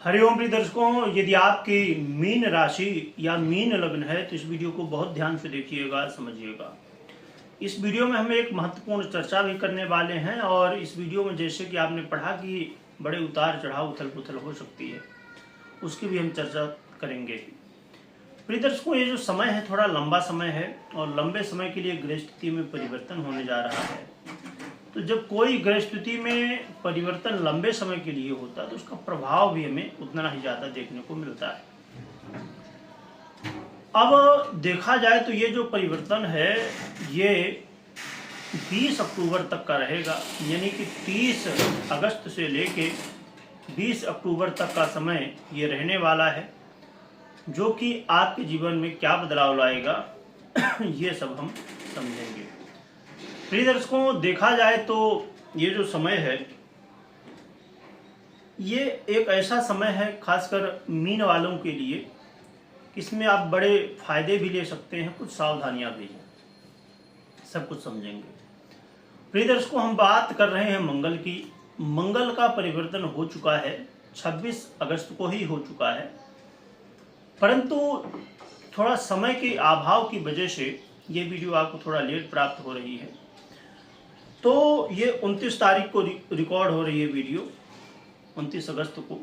हरिओम प्रिय दर्शकों, यदि आपकी मीन राशि या मीन लग्न है तो इस वीडियो को बहुत ध्यान से देखिएगा, समझिएगा। इस वीडियो में हम एक महत्वपूर्ण चर्चा भी करने वाले हैं और इस वीडियो में जैसे कि आपने पढ़ा कि बड़े उतार चढ़ाव उथल पुथल हो सकती है, उसकी भी हम चर्चा करेंगे। प्रिय दर्शकों, ये जो समय है थोड़ा लंबा समय है और लंबे समय के लिए ग्रह स्थिति में परिवर्तन होने जा रहा है। तो जब कोई ग्रह स्थिति में परिवर्तन लंबे समय के लिए होता है तो उसका प्रभाव भी हमें उतना ही ज्यादा देखने को मिलता है। अब देखा जाए तो ये जो परिवर्तन है ये 20 अक्टूबर तक का रहेगा, यानी कि 30 अगस्त से लेके 20 अक्टूबर तक का समय ये रहने वाला है, जो कि आपके जीवन में क्या बदलाव लाएगा ये सब हम समझेंगे। प्रिय दर्शकों, देखा जाए तो ये जो समय है ये एक ऐसा समय है खासकर मीन वालों के लिए, इसमें आप बड़े फायदे भी ले सकते हैं, कुछ सावधानियां भी हैं, सब कुछ समझेंगे। प्रिय दर्शकों, हम बात कर रहे हैं मंगल की। मंगल का परिवर्तन हो चुका है, 26 अगस्त को ही हो चुका है, परंतु थोड़ा समय के अभाव की वजह से ये वीडियो आपको थोड़ा लेट प्राप्त हो रही है। तो ये 29 तारीख को रिकॉर्ड हो रही है वीडियो, 29 अगस्त को।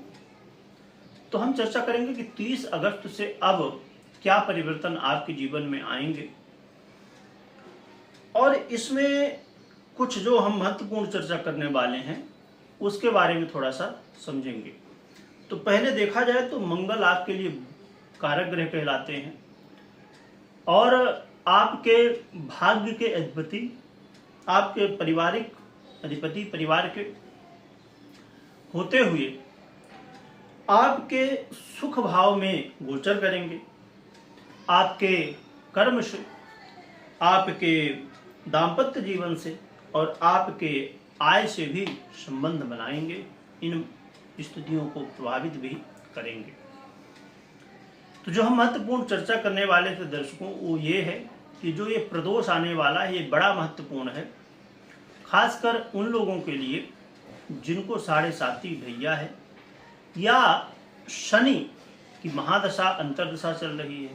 तो हम चर्चा करेंगे कि 30 अगस्त से अब क्या परिवर्तन आपके जीवन में आएंगे और इसमें कुछ जो हम महत्वपूर्ण चर्चा करने वाले हैं उसके बारे में थोड़ा सा समझेंगे। तो पहले देखा जाए तो मंगल आपके लिए कारक ग्रह कहलाते हैं और आपके भाग्य के अधिपति, आपके पारिवारिक अधिपति परिवार के होते हुए आपके सुख भाव में गोचर करेंगे। आपके कर्म से, आपके दाम्पत्य जीवन से और आपके आय से भी संबंध बनाएंगे, इन स्थितियों को प्रभावित भी करेंगे। तो जो हम महत्वपूर्ण चर्चा करने वाले थे दर्शकों, वो ये है कि जो ये प्रदोष आने वाला है ये बड़ा महत्वपूर्ण है, खासकर उन लोगों के लिए जिनको 7.5 भैया है या शनि की महादशा अंतर्दशा चल रही है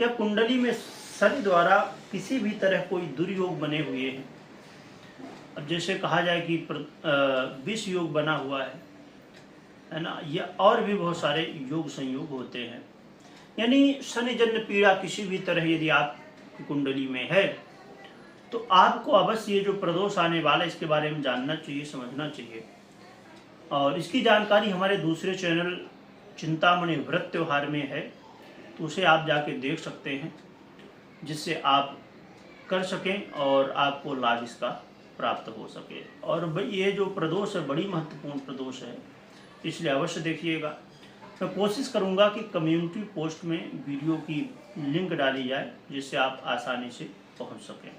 या कुंडली में शनि द्वारा किसी भी तरह कोई दुर्योग बने हुए हैं। अब जैसे कहा जाए कि विष योग बना हुआ है ना, या और भी बहुत सारे योग संयोग होते हैं, यानी शनि जन्य पीड़ा किसी भी तरह यदि आपकी कुंडली में है तो आपको अवश्य ये जो प्रदोष आने वाला है इसके बारे में जानना चाहिए, समझना चाहिए। और इसकी जानकारी हमारे दूसरे चैनल चिंतामणि व्रत त्योहार में है, तो उसे आप जाके देख सकते हैं, जिससे आप कर सकें और आपको लाभ इसका प्राप्त हो सके। और ये जो प्रदोष है बड़ी महत्वपूर्ण प्रदोष है, इसलिए अवश्य देखिएगा। मैं कोशिश करूंगा कि कम्युनिटी पोस्ट में वीडियो की लिंक डाली जाए जिससे आप आसानी से पहुंच सकें।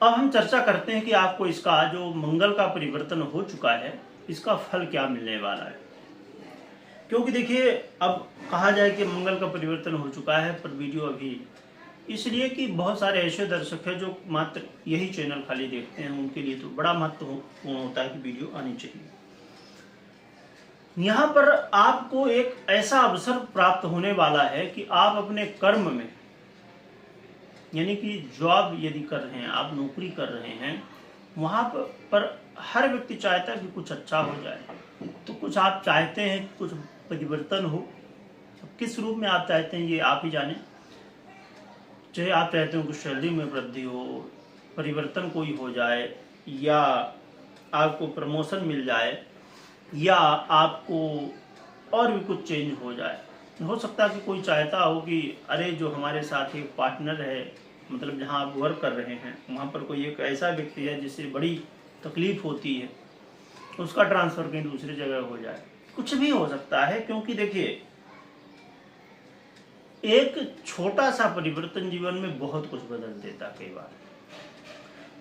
अब हम चर्चा करते हैं कि आपको इसका जो मंगल का परिवर्तन हो चुका है इसका फल क्या मिलने वाला है। क्योंकि देखिए, अब कहा जाए कि मंगल का परिवर्तन हो चुका है, पर वीडियो अभी इसलिए कि बहुत सारे ऐसे दर्शक हैं जो मात्र यही चैनल खाली देखते हैं, उनके लिए तो बड़ा महत्वपूर्ण होता है कि वीडियो आनी चाहिए। यहाँ पर आपको एक ऐसा अवसर प्राप्त होने वाला है कि आप अपने कर्म में, यानी कि जॉब यदि कर रहे हैं, आप नौकरी कर रहे हैं, वहाँ पर हर व्यक्ति चाहता है कि कुछ अच्छा हो जाए। तो कुछ आप चाहते हैं कि कुछ परिवर्तन हो, किस रूप में आप चाहते हैं ये आप ही जाने। चाहे आप चाहते हो कि सैलरी में वृद्धि हो, परिवर्तन कोई हो जाए, या आपको प्रमोशन मिल जाए, या आपको और भी कुछ चेंज हो जाए। हो सकता है कि कोई चाहता हो कि अरे जो हमारे साथ एक पार्टनर है, मतलब जहाँ आप वर्क कर रहे हैं वहाँ पर कोई एक ऐसा व्यक्ति है जिससे बड़ी तकलीफ होती है, उसका ट्रांसफ़र कहीं दूसरी जगह हो जाए, कुछ भी हो सकता है। क्योंकि देखिए, एक छोटा सा परिवर्तन जीवन में बहुत कुछ बदल देता कई बार।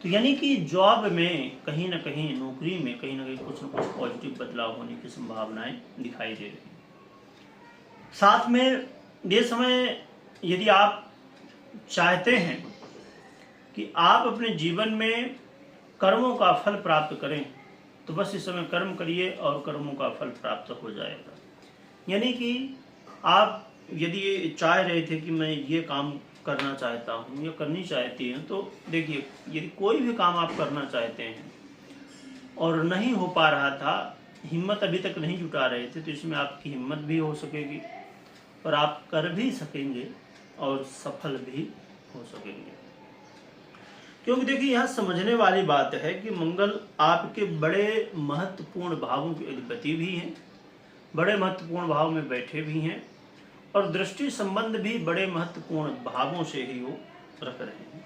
तो यानी कि जॉब में कहीं ना कहीं, नौकरी में कहीं ना कहीं कुछ न कुछ पॉजिटिव बदलाव होने की संभावनाएं दिखाई दे रही। साथ में ये समय यदि आप चाहते हैं कि आप अपने जीवन में कर्मों का फल प्राप्त करें तो बस इस समय कर्म करिए और कर्मों का फल प्राप्त हो जाएगा। यानी कि आप यदि ये चाह रहे थे कि मैं ये काम करना चाहता हूँ या करनी चाहती हैं, तो देखिए यदि कोई भी काम आप करना चाहते हैं और नहीं हो पा रहा था, हिम्मत अभी तक नहीं जुटा रहे थे, तो इसमें आपकी हिम्मत भी हो सकेगी और आप कर भी सकेंगे और सफल भी हो सकेंगे। क्योंकि देखिए यहाँ समझने वाली बात है कि मंगल आपके बड़े महत्वपूर्ण भावों के अधिपति भी हैं, बड़े महत्वपूर्ण भाव में बैठे भी हैं और दृष्टि संबंध भी बड़े महत्वपूर्ण भावों से ही वो रख रहे हैं।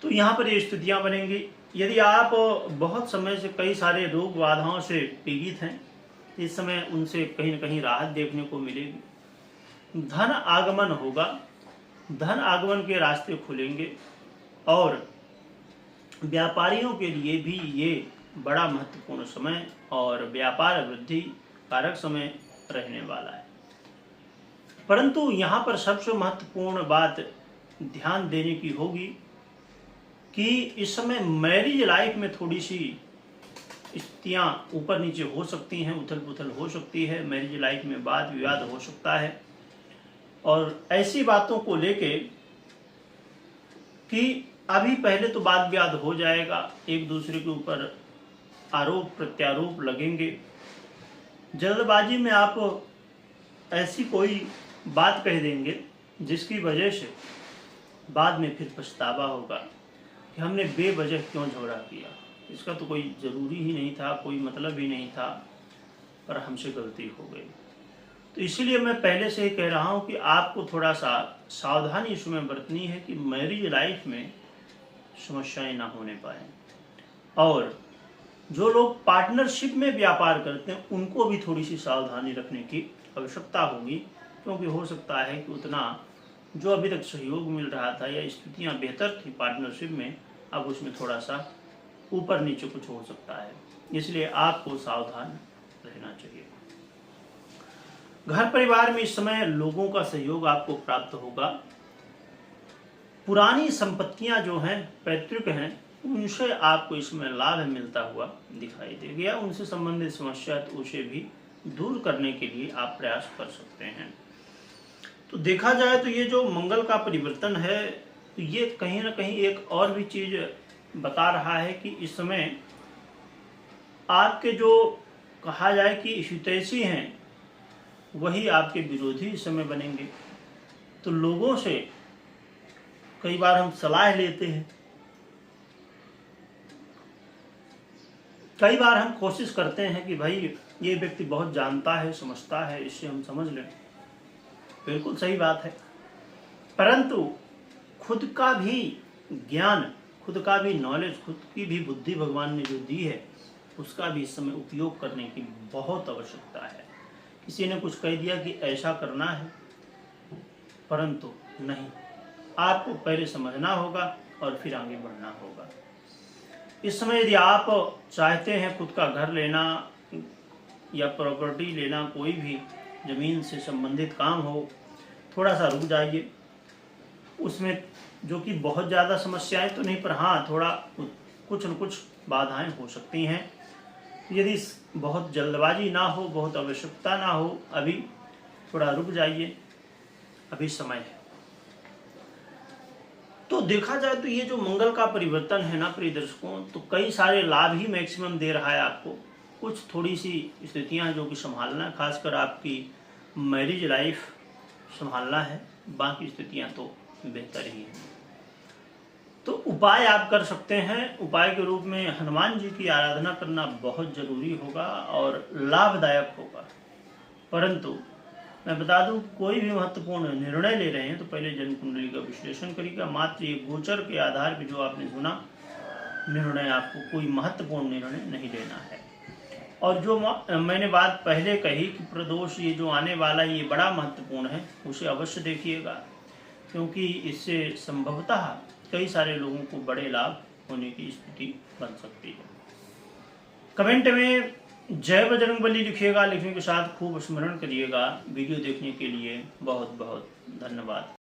तो यहाँ पर ये स्थितियाँ बनेंगी। यदि आप बहुत समय से कई सारे रोग बाधाओं से पीड़ित हैं, इस समय उनसे कहीं न कहीं राहत देखने को मिलेगी। धन आगमन होगा, धन आगमन के रास्ते खुलेंगे और व्यापारियों के लिए भी ये बड़ा महत्वपूर्ण समय और व्यापार वृद्धि कारक समय रहने वाला है। परंतु यहाँ पर सबसे महत्वपूर्ण बात ध्यान देने की होगी कि इस समय मैरिज लाइफ में थोड़ी सी स्थितियाँ ऊपर नीचे हो सकती हैं, उथल पुथल हो सकती है। मैरिज लाइफ में वाद विवाद हो सकता है और ऐसी बातों को लेके कि अभी पहले तो वाद विवाद हो जाएगा, एक दूसरे के ऊपर आरोप प्रत्यारोप लगेंगे। जल्दबाजी में आप ऐसी कोई बात कह देंगे जिसकी वजह से बाद में फिर पछतावा होगा कि हमने बेवजह क्यों झगड़ा किया, इसका तो कोई ज़रूरी ही नहीं था, कोई मतलब ही नहीं था, पर हमसे गलती हो गई। तो इसीलिए मैं पहले से ही कह रहा हूँ कि आपको थोड़ा सा सावधानी इसमें बरतनी है कि मैरिज लाइफ में समस्याएं ना होने पाए। और जो लोग पार्टनरशिप में व्यापार करते हैं उनको भी थोड़ी सी सावधानी रखने की आवश्यकता होगी, क्योंकि हो सकता है कि उतना जो अभी तक सहयोग मिल रहा था या स्थितियाँ बेहतर थी पार्टनरशिप में, अब उसमें थोड़ा सा ऊपर नीचे कुछ हो सकता है। इसलिए आपको सावधान रहना चाहिए। घर परिवार में इस समय लोगों का सहयोग आपको प्राप्त होगा। पुरानी संपत्तियां जो हैं, पैतृक हैं, उनसे आपको इसमें लाभ मिलता हुआ दिखाई देगा या उनसे संबंधित समस्या तो उसे भी दूर करने के लिए आप प्रयास कर सकते हैं। तो देखा जाए तो ये जो मंगल का परिवर्तन है, तो ये कहीं ना कहीं एक और भी चीज बता रहा है कि इस समय आपके जो कहा जाए कि हितैषी हैं वही आपके विरोधी इस समय बनेंगे। तो लोगों से कई बार हम सलाह लेते हैं, कई बार हम कोशिश करते हैं कि भाई ये व्यक्ति बहुत जानता है, समझता है, इससे हम समझ लें। बिल्कुल सही बात है, परंतु खुद का भी ज्ञान, खुद का भी नॉलेज, खुद की भी बुद्धि भगवान ने जो दी है, उसका भी इस समय उपयोग करने की बहुत आवश्यकता है। किसी ने कुछ कह दिया कि ऐसा करना है, परंतु नहीं, आपको पहले समझना होगा और फिर आगे बढ़ना होगा। इस समय यदि आप चाहते हैं खुद का घर लेना या प्रॉपर्टी लेना, कोई भी ज़मीन से संबंधित काम हो, थोड़ा सा रुक जाइए। उसमें जो कि बहुत ज़्यादा समस्याएं तो नहीं, पर हाँ थोड़ा कुछ न कुछ बाधाएं हो सकती हैं। यदि बहुत जल्दबाजी ना हो, बहुत आवश्यकता ना हो, अभी थोड़ा रुक जाइए, अभी समय है। तो देखा जाए तो ये जो मंगल का परिवर्तन है ना प्रिय दर्शकों, तो कई सारे लाभ ही मैक्सिमम दे रहा है आपको। कुछ थोड़ी सी स्थितियां हैं जो कि संभालना है, खासकर आपकी मैरिज लाइफ संभालना है, बाकी स्थितियां तो बेहतर ही हैं। तो उपाय आप कर सकते हैं। उपाय के रूप में हनुमान जी की आराधना करना बहुत जरूरी होगा और लाभदायक होगा। परंतु मैं बता दूं, कोई भी महत्वपूर्ण निर्णय ले रहे हैं तो पहले जन्म कुंडली का विश्लेषण करिएगा। मात्र ये गोचर के आधार पर जो आपने सुना निर्णय, आपको कोई महत्वपूर्ण निर्णय नहीं लेना है। और जो मैंने बात पहले कही कि प्रदोष ये जो आने वाला है ये बड़ा महत्वपूर्ण है, उसे अवश्य देखिएगा, क्योंकि इससे संभवतः कई सारे लोगों को बड़े लाभ होने की स्थिति बन सकती है। कमेंट में जय बजरंगबली लिखिएगा, लिखने के साथ खूब स्मरण करिएगा। वीडियो देखने के लिए बहुत बहुत धन्यवाद।